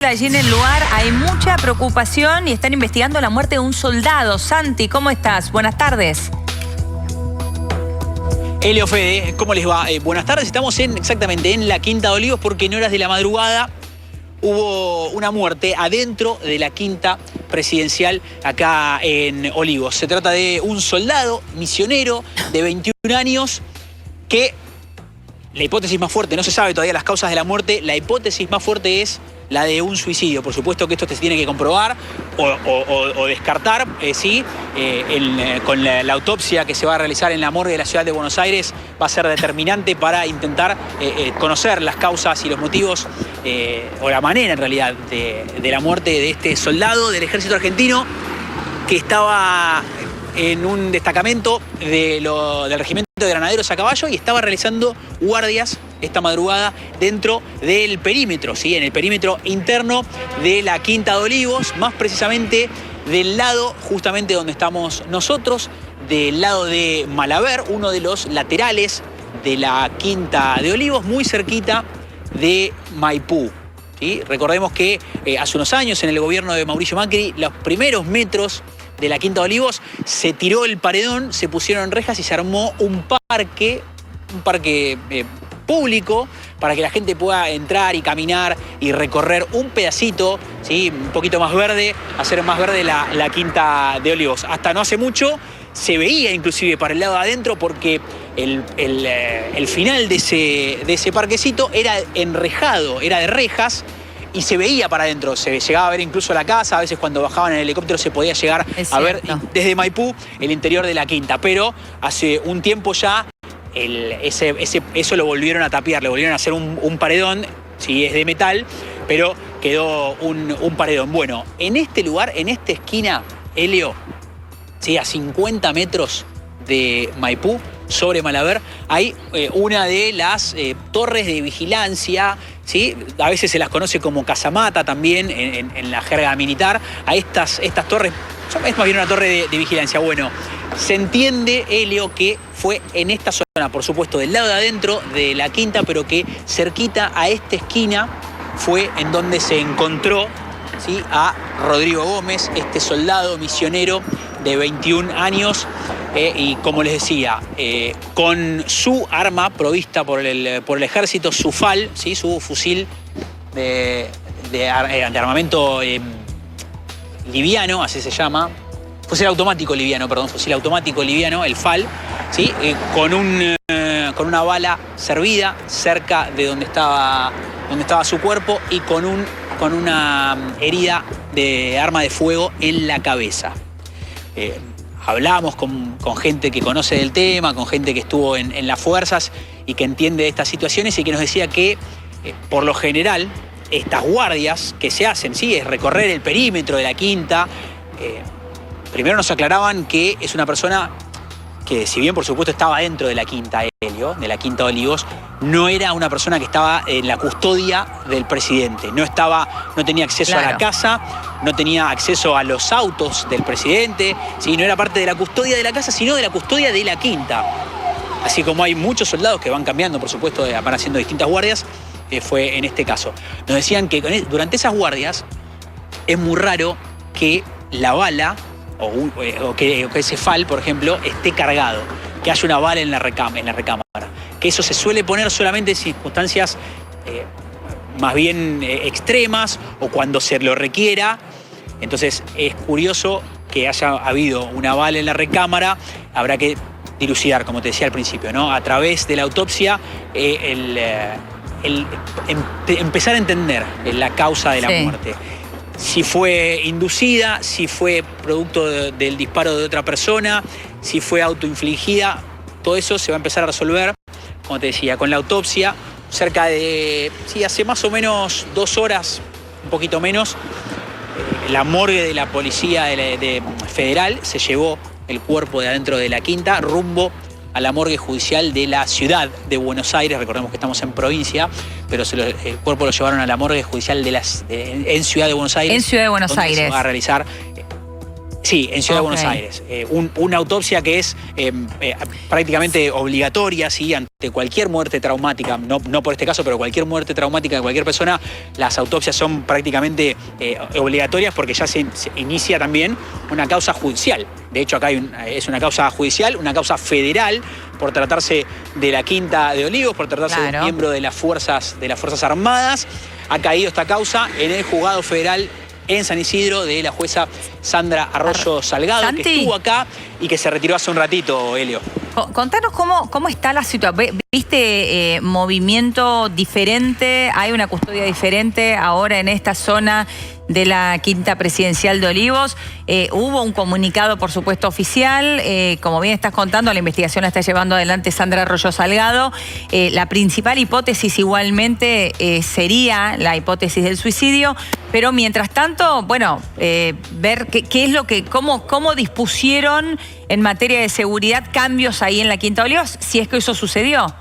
Allí en el lugar hay mucha preocupación y están investigando la muerte de un soldado. Santi, ¿cómo estás? Buenas tardes. Elio, Fede, ¿cómo les va? Buenas tardes, estamos exactamente en la Quinta de Olivos porque en horas de la madrugada hubo una muerte adentro de la Quinta Presidencial acá en Olivos. Se trata de un soldado misionero de 21 años que, la hipótesis más fuerte, no se sabe todavía las causas de la muerte, la hipótesis más fuerte es la de un suicidio. Por supuesto que esto se tiene que comprobar o descartar, sí. Con la autopsia que se va a realizar en la morgue de la ciudad de Buenos Aires va a ser determinante para intentar conocer las causas y los motivos o la manera en realidad de la muerte de este soldado del ejército argentino que estaba en un destacamento del regimiento de granaderos a caballo y estaba realizando guardias esta madrugada dentro del perímetro, ¿sí? En el perímetro interno de la Quinta de Olivos, más precisamente del lado justamente donde estamos nosotros, del lado de Malaber, uno de los laterales de la Quinta de Olivos, muy cerquita de Maipú, ¿sí? Recordemos que hace unos años en el gobierno de Mauricio Macri, los primeros metros de la Quinta de Olivos, se tiró el paredón, se pusieron rejas y se armó un parque público para que la gente pueda entrar y caminar y recorrer un pedacito, ¿sí? Un poquito más verde, hacer más verde la Quinta de Olivos. Hasta no hace mucho se veía inclusive para el lado de adentro porque el final de ese parquecito era enrejado, era de rejas, y se veía para adentro, se llegaba a ver incluso la casa, a veces cuando bajaban en el helicóptero se podía llegar a ver desde Maipú el interior de la Quinta, pero hace un tiempo ya eso lo volvieron a tapiar, le volvieron a hacer un paredón, sí, es de metal, pero quedó un paredón. Bueno, en este lugar, en esta esquina, Elio, sí, a 50 metros de Maipú, sobre Malaber, hay una de las torres de vigilancia, ¿sí? A veces se las conoce como casamata también en la jerga militar. A estas torres, es más bien una torre de vigilancia. Bueno, se entiende, Elio, que fue en esta zona, por supuesto, del lado de adentro de la Quinta, pero que cerquita a esta esquina fue en donde se encontró, ¿sí?, a Rodrigo Gómez, este soldado misionero de 21 años, y como les decía, con su arma provista por el ejército, su FAL, ¿sí?, su fusil de armamento liviano, así se llama, fusil automático liviano, el FAL, ¿sí?, con una bala servida cerca de donde estaba su cuerpo y con una herida de arma de fuego en la cabeza. Hablamos con gente que conoce del tema, con gente que estuvo en las fuerzas y que entiende de estas situaciones y que nos decía que, por lo general, estas guardias que se hacen, ¿sí?, es recorrer el perímetro de la Quinta. Primero nos aclaraban que es una persona que, si bien por supuesto estaba dentro de la Quinta, Elio, de la Quinta de Olivos, no era una persona que estaba en la custodia del presidente. No tenía acceso a la casa, no tenía acceso a los autos del presidente, ¿sí? No era parte de la custodia de la casa, sino de la custodia de la Quinta. Así como hay muchos soldados que van cambiando, por supuesto, van haciendo distintas guardias, fue en este caso. Nos decían que durante esas guardias es muy raro que la bala o que ese FAL, por ejemplo, esté cargado, que haya una bala en la recámara. Que eso se suele poner solamente en circunstancias más bien extremas o cuando se lo requiera. Entonces es curioso que haya habido una bala en la recámara. Habrá que dilucidar, como te decía al principio, ¿no?, a través de la autopsia, empezar a entender la causa de la muerte. Si fue inducida, si fue producto del disparo de otra persona, si fue autoinfligida, todo eso se va a empezar a resolver, como te decía, con la autopsia. Cerca de, sí, hace más o menos 2 horas, un poquito menos, la morgue de la policía federal se llevó el cuerpo de adentro de la Quinta rumbo a la morgue judicial de la ciudad de Buenos Aires. Recordemos que estamos en provincia, pero el cuerpo lo llevaron a la morgue judicial en Ciudad de Buenos Aires. En Ciudad de Buenos Aires. Se va a realizar Sí, en Ciudad de Buenos Aires. Una autopsia que es prácticamente obligatoria, ¿sí? Ante cualquier muerte traumática, no por este caso, pero cualquier muerte traumática de cualquier persona, las autopsias son prácticamente obligatorias porque ya se inicia también una causa judicial. De hecho, acá es una causa judicial, una causa federal, por tratarse de la Quinta de Olivos, por tratarse de un miembro de las Fuerzas Armadas. Ha caído esta causa en el Juzgado Federal en San Isidro de la jueza Sandra Arroyo Salgado, Santi, que estuvo acá y que se retiró hace un ratito, Helio. Contanos cómo está la situación. ¿Viste movimiento diferente? ¿Hay una custodia diferente ahora en esta zona de la Quinta Presidencial de Olivos? Hubo un comunicado, por supuesto, oficial. Como bien estás contando, la investigación la está llevando adelante Sandra Arroyo Salgado. La principal hipótesis igualmente sería la hipótesis del suicidio. Pero mientras tanto, bueno, ver qué es lo que, cómo dispusieron en materia de seguridad cambios ahí en la Quinta de Olivos, si es que eso sucedió.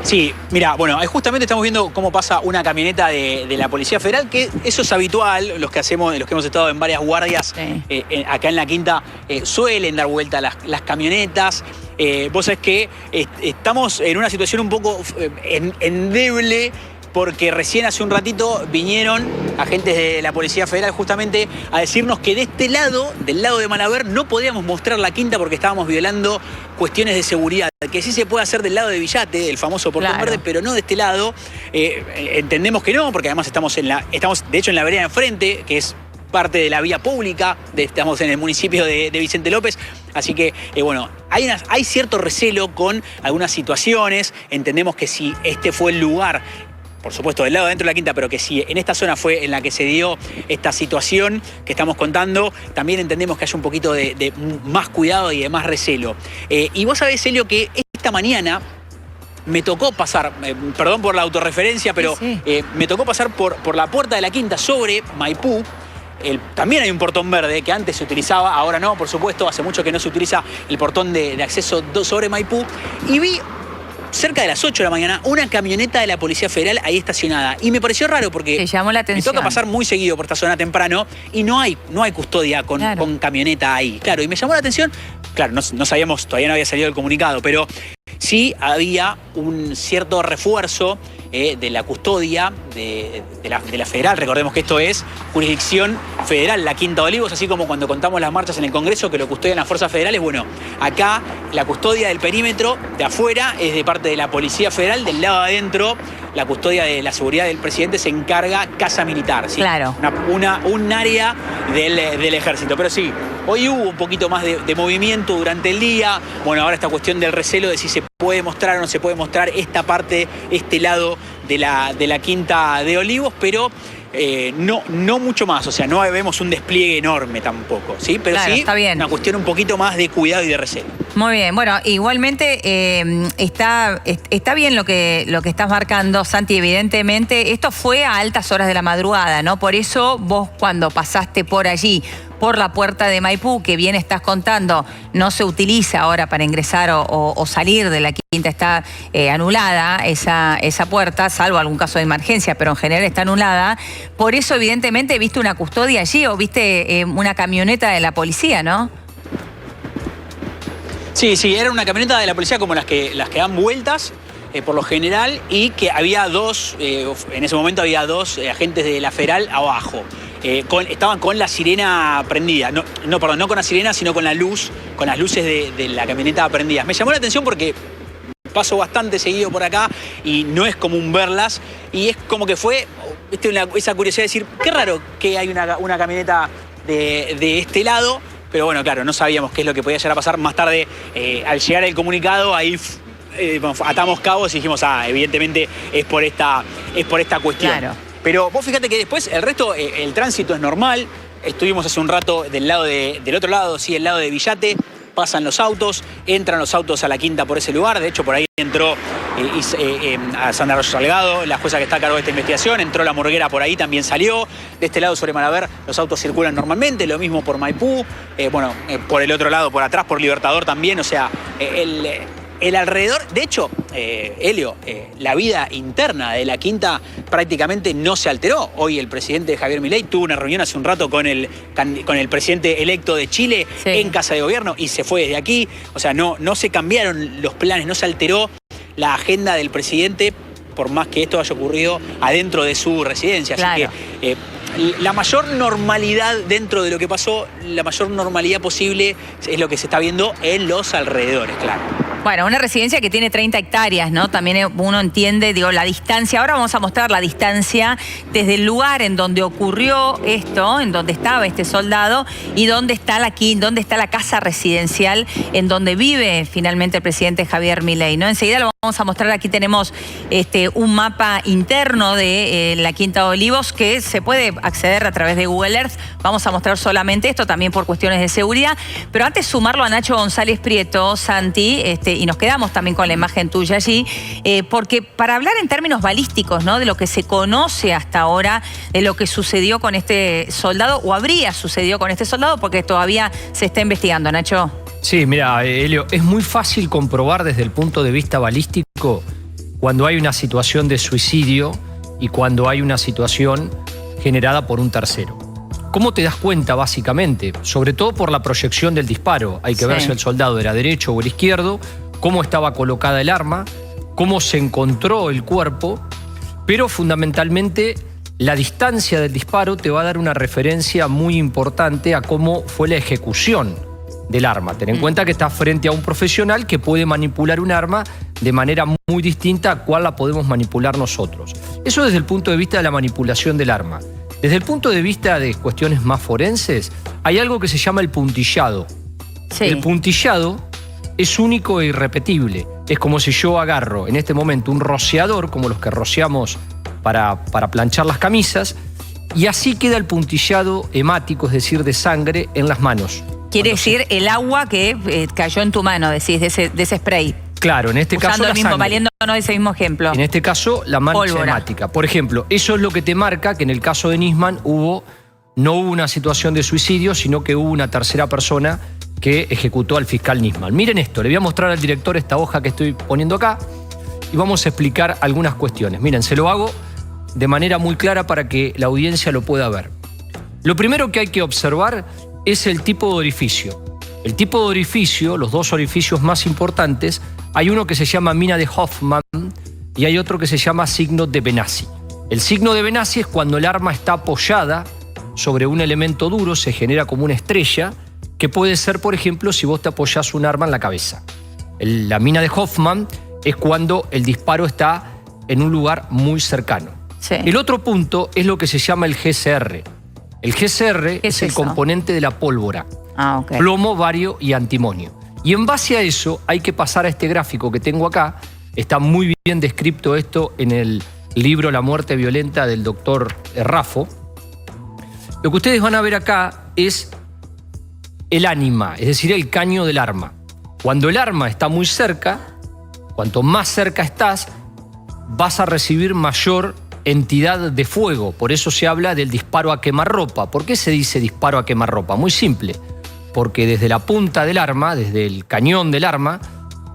Sí, mira, bueno, justamente estamos viendo cómo pasa una camioneta de la Policía Federal, que eso es habitual, los que hemos estado en varias guardias acá en la Quinta, suelen dar vuelta las camionetas. Vos sabés que estamos en una situación un poco endeble, porque recién hace un ratito vinieron agentes de la Policía Federal justamente a decirnos que de este lado, del lado de Malaber, no podíamos mostrar la Quinta porque estábamos violando cuestiones de seguridad, que sí se puede hacer del lado de Villate, el famoso portón verde, pero no de este lado. Entendemos que no, porque además estamos de hecho en la vereda de enfrente, que es parte de la vía pública, estamos en el municipio de Vicente López, así que, bueno, hay cierto recelo con algunas situaciones. Entendemos que si este fue el lugar, por supuesto, del lado dentro de la Quinta, pero que si en esta zona fue en la que se dio esta situación que estamos contando, también entendemos que haya un poquito de más cuidado y de más recelo. Y vos sabés, Helio, que esta mañana me tocó pasar, perdón por la autorreferencia, pero me tocó pasar por la puerta de la Quinta sobre Maipú. También hay un portón verde que antes se utilizaba, ahora no, por supuesto, hace mucho que no se utiliza el portón de acceso sobre Maipú, y vi cerca de las 8 de la mañana una camioneta de la Policía Federal ahí estacionada. Y me pareció raro porque te llamó la atención. Me toca pasar muy seguido por esta zona temprano y no hay custodia con camioneta ahí. Claro, y me llamó la atención, claro, no sabíamos, todavía no había salido el comunicado, pero sí había un cierto refuerzo de la custodia de la Federal. Recordemos que esto es jurisdicción federal, la Quinta de Olivos, así como cuando contamos las marchas en el Congreso que lo custodian las fuerzas federales. Bueno, acá la custodia del perímetro de afuera es de parte de la Policía Federal, del lado de adentro la custodia de la seguridad del presidente se encarga Casa Militar, ¿sí? Claro. Un área del Ejército. Pero sí, hoy hubo un poquito más de movimiento durante el día. Bueno, ahora esta cuestión del recelo de si se puede mostrar o no se puede mostrar esta parte, este lado de la Quinta de Olivos, pero no mucho más. O sea, no vemos un despliegue enorme tampoco, ¿sí? Pero claro, sí, está bien. Una cuestión un poquito más de cuidado y de recelo. Muy bien, bueno, igualmente está bien lo que estás marcando, Santi, evidentemente. Esto fue a altas horas de la madrugada, ¿no? Por eso vos cuando pasaste por allí, por la puerta de Maipú, que bien estás contando, no se utiliza ahora para ingresar o salir de la Quinta, está anulada esa puerta, salvo algún caso de emergencia, pero en general está anulada. Por eso, evidentemente, viste una custodia allí o viste una camioneta de la policía, ¿no? Sí, era una camioneta de la policía como las que dan vueltas, por lo general, y que había en ese momento había dos agentes de la Federal abajo. Estaban con la sirena prendida, no con la sirena, sino con las luces de la camioneta prendidas. Me llamó la atención porque paso bastante seguido por acá y no es común verlas, y es como que fue esa curiosidad de decir, qué raro que hay una camioneta de este lado. Pero bueno, claro, no sabíamos qué es lo que podía llegar a pasar. Más tarde, al llegar el comunicado, ahí atamos cabos y dijimos, evidentemente es por esta cuestión. Claro. Pero vos fíjate que después el resto, el tránsito es normal. Estuvimos hace un rato del otro lado, sí, el lado de Villate. Pasan los autos, entran los autos a la Quinta por ese lugar. De hecho, por ahí entró a Sandra Arroyo Salgado, la jueza que está a cargo de esta investigación. Entró la Morguera por ahí, también salió. De este lado, sobre Malaber, los autos circulan normalmente. Lo mismo por Maipú. Por el otro lado, por atrás, por Libertador también. O sea, el alrededor, de hecho, Helio, la vida interna de la quinta prácticamente no se alteró. Hoy el presidente Javier Milei tuvo una reunión hace un rato con el presidente electo de Chile en Casa de Gobierno y se fue desde aquí. O sea, no se cambiaron los planes, no se alteró la agenda del presidente, por más que esto haya ocurrido adentro de su residencia. Claro. Así que la mayor normalidad dentro de lo que pasó, la mayor normalidad posible es lo que se está viendo en los alrededores, claro. Bueno, una residencia que tiene 30 hectáreas, ¿no? También uno entiende, digo, la distancia. Ahora vamos a mostrar la distancia desde el lugar en donde ocurrió esto, en donde estaba este soldado, y dónde está la casa residencial en donde vive finalmente el presidente Javier Milei, ¿no? Enseguida lo vamos a mostrar. Aquí tenemos un mapa interno de la Quinta de Olivos que se puede acceder a través de Google Earth. Vamos a mostrar solamente esto, también por cuestiones de seguridad. Pero antes sumarlo a Nacho González Prieto, Santi, y nos quedamos también con la imagen tuya allí, porque para hablar en términos balísticos, ¿no? De lo que se conoce hasta ahora, de lo que sucedió con este soldado, o habría sucedido con este soldado, porque todavía se está investigando, Nacho. Sí, mira, Helio, es muy fácil comprobar desde el punto de vista balístico cuando hay una situación de suicidio y cuando hay una situación generada por un tercero. ¿Cómo te das cuenta, básicamente? Sobre todo por la proyección del disparo. Hay que ver si el soldado era derecho o era izquierdo, cómo estaba colocada el arma, cómo se encontró el cuerpo, pero fundamentalmente la distancia del disparo te va a dar una referencia muy importante a cómo fue la ejecución del arma. Ten en cuenta que estás frente a un profesional que puede manipular un arma de manera muy distinta a cuál la podemos manipular nosotros. Eso desde el punto de vista de la manipulación del arma. Desde el punto de vista de cuestiones más forenses, hay algo que se llama el puntillado. Sí. El puntillado es único e irrepetible. Es como si yo agarro en este momento un rociador, como los que rociamos para planchar las camisas, y así queda el puntillado hemático, es decir, de sangre en las manos. Quiere decir el agua que cayó en tu mano, decís, de ese spray. Claro, en este caso la sangre. Valiéndonos de ese mismo ejemplo. En este caso, la mancha hemática. Por ejemplo, eso es lo que te marca que en el caso de Nisman no hubo una situación de suicidio, sino que hubo una tercera persona que ejecutó al fiscal Nisman. Miren esto, le voy a mostrar al director esta hoja que estoy poniendo acá y vamos a explicar algunas cuestiones. Miren, se lo hago de manera muy clara para que la audiencia lo pueda ver. Lo primero que hay que observar es el tipo de orificio. El tipo de orificio, los dos orificios más importantes, hay uno que se llama mina de Hoffman y hay otro que se llama signo de Benassi. El signo de Benassi es cuando el arma está apoyada sobre un elemento duro, se genera como una estrella, que puede ser, por ejemplo, si vos te apoyás un arma en la cabeza. La mina de Hoffman es cuando el disparo está en un lugar muy cercano. Sí. El otro punto es lo que se llama el GCR. El GCR es el componente de la pólvora. Okay. Plomo, bario y antimonio. Y en base a eso hay que pasar a este gráfico que tengo acá. Está muy bien descrito esto en el libro La muerte violenta del doctor Raffo. Lo que ustedes van a ver acá es el ánima, es decir, el caño del arma. Cuando el arma está muy cerca, cuanto más cerca estás, vas a recibir mayor entidad de fuego. Por eso se habla del disparo a quemarropa. ¿Por qué se dice disparo a quemarropa? Muy simple. Porque desde la punta del arma, desde el cañón del arma,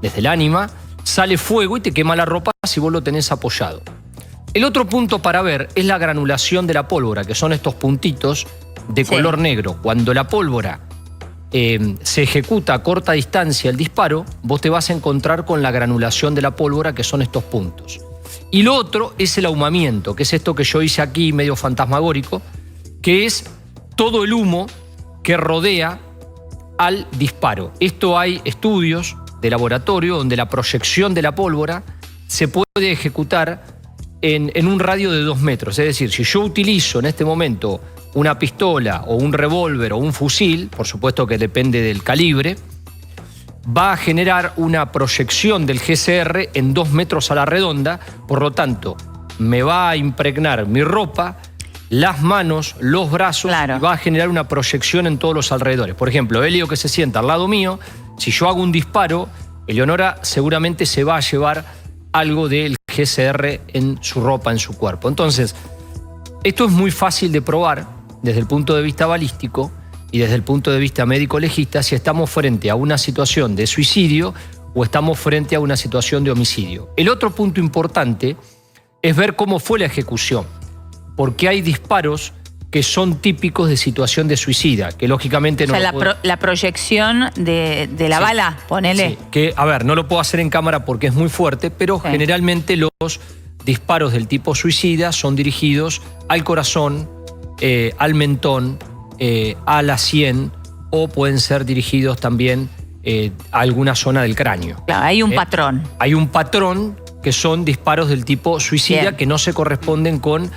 desde el ánima, sale fuego y te quema la ropa si vos lo tenés apoyado. El otro punto para ver es la granulación de la pólvora, que son estos puntitos de color negro. Cuando la pólvora se ejecuta a corta distancia el disparo, vos te vas a encontrar con la granulación de la pólvora, que son estos puntos. Y lo otro es el ahumamiento, que es esto que yo hice aquí medio fantasmagórico, que es todo el humo que rodea al disparo. Esto hay estudios de laboratorio donde la proyección de la pólvora se puede ejecutar en un radio de 2 metros. Es decir, si yo utilizo en este momento una pistola o un revólver o un fusil, por supuesto que depende del calibre, va a generar una proyección del GCR en 2 metros a la redonda, por lo tanto, me va a impregnar mi ropa, las manos, los brazos, y va a generar una proyección en todos los alrededores. Por ejemplo, Helio, que se sienta al lado mío, si yo hago un disparo, Eleonora seguramente se va a llevar algo del GCR en su ropa, en su cuerpo. Entonces, esto es muy fácil de probar desde el punto de vista balístico y desde el punto de vista médico-legista si estamos frente a una situación de suicidio o estamos frente a una situación de homicidio. El otro punto importante es ver cómo fue la ejecución, porque hay disparos que son típicos de situación de suicida, que lógicamente no... O sea, la proyección de la bala, ponele. Sí, que, a ver, no lo puedo hacer en cámara porque es muy fuerte, pero generalmente los disparos del tipo suicida son dirigidos al corazón, al mentón, a la sien, o pueden ser dirigidos también a alguna zona del cráneo. Claro, hay un patrón. Hay un patrón que son disparos del tipo suicida que no se corresponden con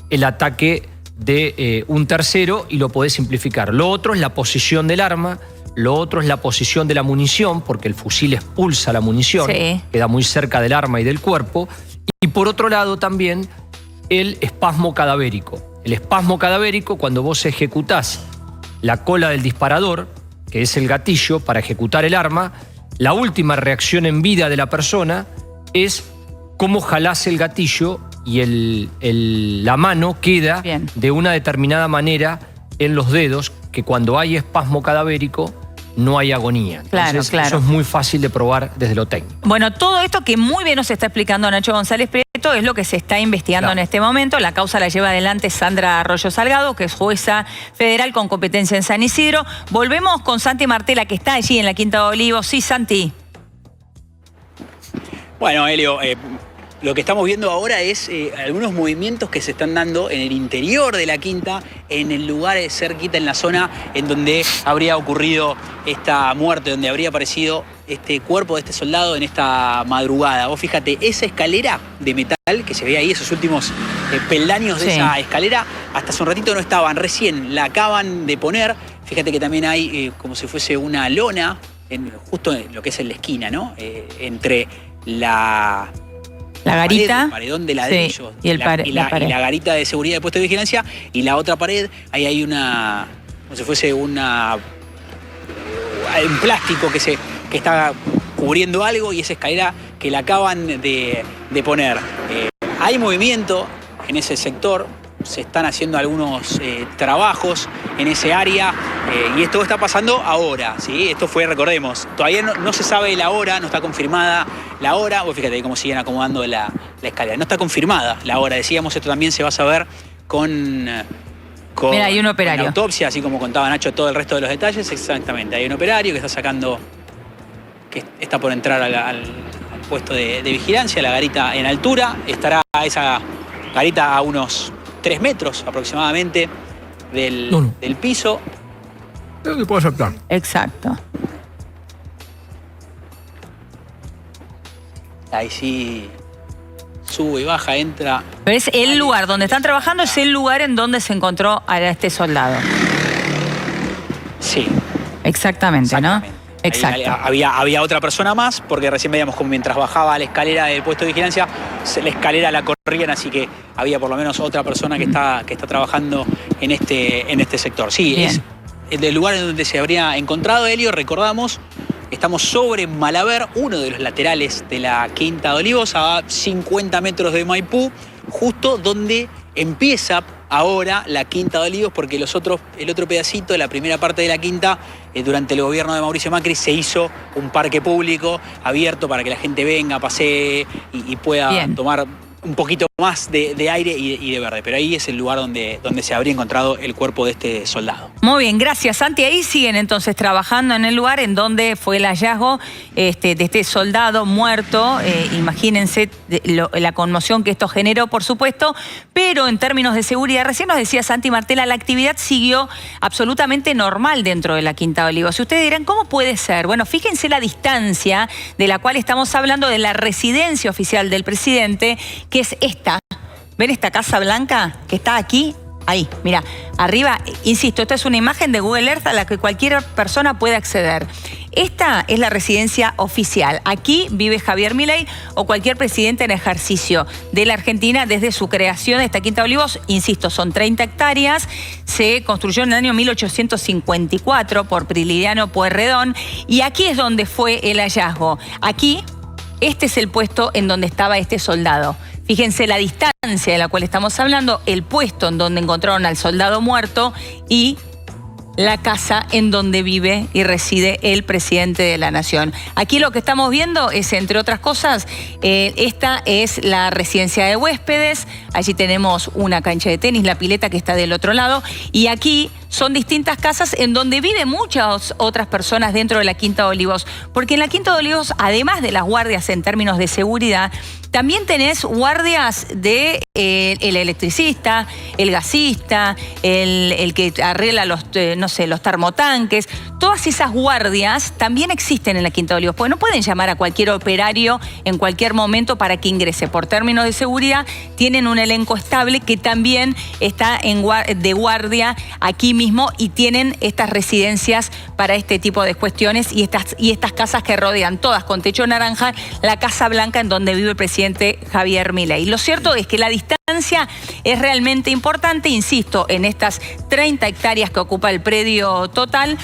el ataque de un tercero, y lo podés simplificar. Lo otro es la posición del arma, lo otro es la posición de la munición, porque el fusil expulsa la munición, queda muy cerca del arma y del cuerpo. Y por otro lado también el espasmo cadavérico. El espasmo cadavérico, cuando vos ejecutás la cola del disparador, que es el gatillo para ejecutar el arma, la última reacción en vida de la persona es cómo jalás el gatillo y la mano queda de una determinada manera en los dedos, que cuando hay espasmo cadavérico no hay agonía. Entonces, eso es muy fácil de probar desde lo técnico. Bueno, todo esto que muy bien nos está explicando Nacho González Prieto es lo que se está investigando en este momento. La causa la lleva adelante Sandra Arroyo Salgado, que es jueza federal con competencia en San Isidro. Volvemos con Santi Martela, que está allí en la Quinta de Olivos. Sí, Santi. Bueno, Helio, lo que estamos viendo ahora es algunos movimientos que se están dando en el interior de la quinta, en el lugar cerquita, en la zona en donde habría ocurrido esta muerte, donde habría aparecido este cuerpo de este soldado en esta madrugada. Vos fíjate, esa escalera de metal que se ve ahí, esos últimos peldaños de esa escalera, hasta hace un ratito no estaban, recién la acaban de poner. Fíjate que también hay como si fuese una lona, justo en lo que es en la esquina, ¿no? Entre la garita, el paredón de ladrillo, y la garita de seguridad de puesto de vigilancia, y la otra pared, ahí hay una, como si fuese un plástico que está cubriendo algo, y esa escalera que la acaban de poner. Hay movimiento en ese sector, se están haciendo algunos trabajos en ese área, y esto está pasando ahora, ¿sí? Esto fue, recordemos, todavía no se sabe la hora, no está confirmada la hora. Vos fíjate cómo siguen acomodando la escalera. No está confirmada la hora, decíamos, esto también se va a saber con Mira, hay un operario. Con la autopsia, así como contaba Nacho todo el resto de los detalles. Exactamente, hay un operario que está sacando, que está por entrar al puesto de vigilancia, la garita en altura. Estará esa garita a unos 3 metros aproximadamente del piso. Se puede aceptar. Exacto. Ahí sí sube y baja, entra. Pero es el lugar donde están trabajando, es el lugar en donde se encontró a este soldado. Sí. Exactamente, ¿no? Exacto. Había otra persona más, porque recién veíamos como mientras bajaba la escalera del puesto de vigilancia, la escalera la corrían, así que había por lo menos otra persona que está trabajando en este sector. Sí, es el lugar en donde se habría encontrado. Helio, recordamos, estamos sobre Malaver, uno de los laterales de la Quinta de Olivos, a 50 metros de Maipú, justo donde empieza ahora la Quinta de Olivos, porque el otro pedacito, la primera parte de la quinta, durante el gobierno de Mauricio Macri se hizo un parque público abierto para que la gente venga, pasee y pueda tomar un poquito más de aire y de verde. Pero ahí es el lugar donde se habría encontrado el cuerpo de este soldado. Muy bien, gracias, Santi. Ahí siguen entonces trabajando en el lugar en donde fue el hallazgo de este soldado muerto. Imagínense la conmoción que esto generó, por supuesto, pero en términos de seguridad, recién nos decía Santi Martela, la actividad siguió absolutamente normal dentro de la Quinta de Olivos. Y ustedes dirán, ¿cómo puede ser? Bueno, fíjense la distancia de la cual estamos hablando, de la residencia oficial del presidente, que es esta. ¿Ven esta Casa Blanca que está aquí? Ahí, mira, arriba, insisto, esta es una imagen de Google Earth a la que cualquier persona puede acceder. Esta es la residencia oficial. Aquí vive Javier Milei o cualquier presidente en ejercicio de la Argentina desde su creación de esta Quinta de Olivos. Insisto, son 30 hectáreas. Se construyó en el año 1854 por Prilidiano Pueyrredón. Y aquí es donde fue el hallazgo. Aquí, este es el puesto en donde estaba este soldado. Fíjense la distancia de la cual estamos hablando, el puesto en donde encontraron al soldado muerto y la casa en donde vive y reside el presidente de la Nación. Aquí lo que estamos viendo es, entre otras cosas, esta es la residencia de huéspedes. Allí tenemos una cancha de tenis, la pileta que está del otro lado. Y aquí son distintas casas en donde viven muchas otras personas dentro de la Quinta de Olivos. Porque en la Quinta de Olivos, además de las guardias en términos de seguridad, también tenés guardias de el electricista, el gasista, el que arregla los termotanques. Todas esas guardias también existen en la Quinta de Olivos, porque no pueden llamar a cualquier operario en cualquier momento para que ingrese. Por términos de seguridad, tienen un elenco estable que también está de guardia aquí mismo y tienen estas residencias para este tipo de cuestiones y estas casas que rodean, todas con techo naranja, la Casa Blanca en donde vive el presidente Javier Milei. Lo cierto es que la distancia es realmente importante, insisto, en estas 30 hectáreas que ocupa el predio total.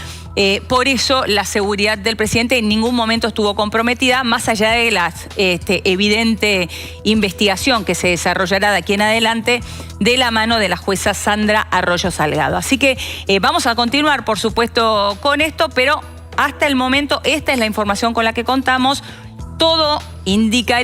Por eso la seguridad del presidente en ningún momento estuvo comprometida, más allá de la evidente investigación que se desarrollará de aquí en adelante de la mano de la jueza Sandra Arroyo Salgado. Así que vamos a continuar, por supuesto, con esto, pero hasta el momento esta es la información con la que contamos. Todo indicaría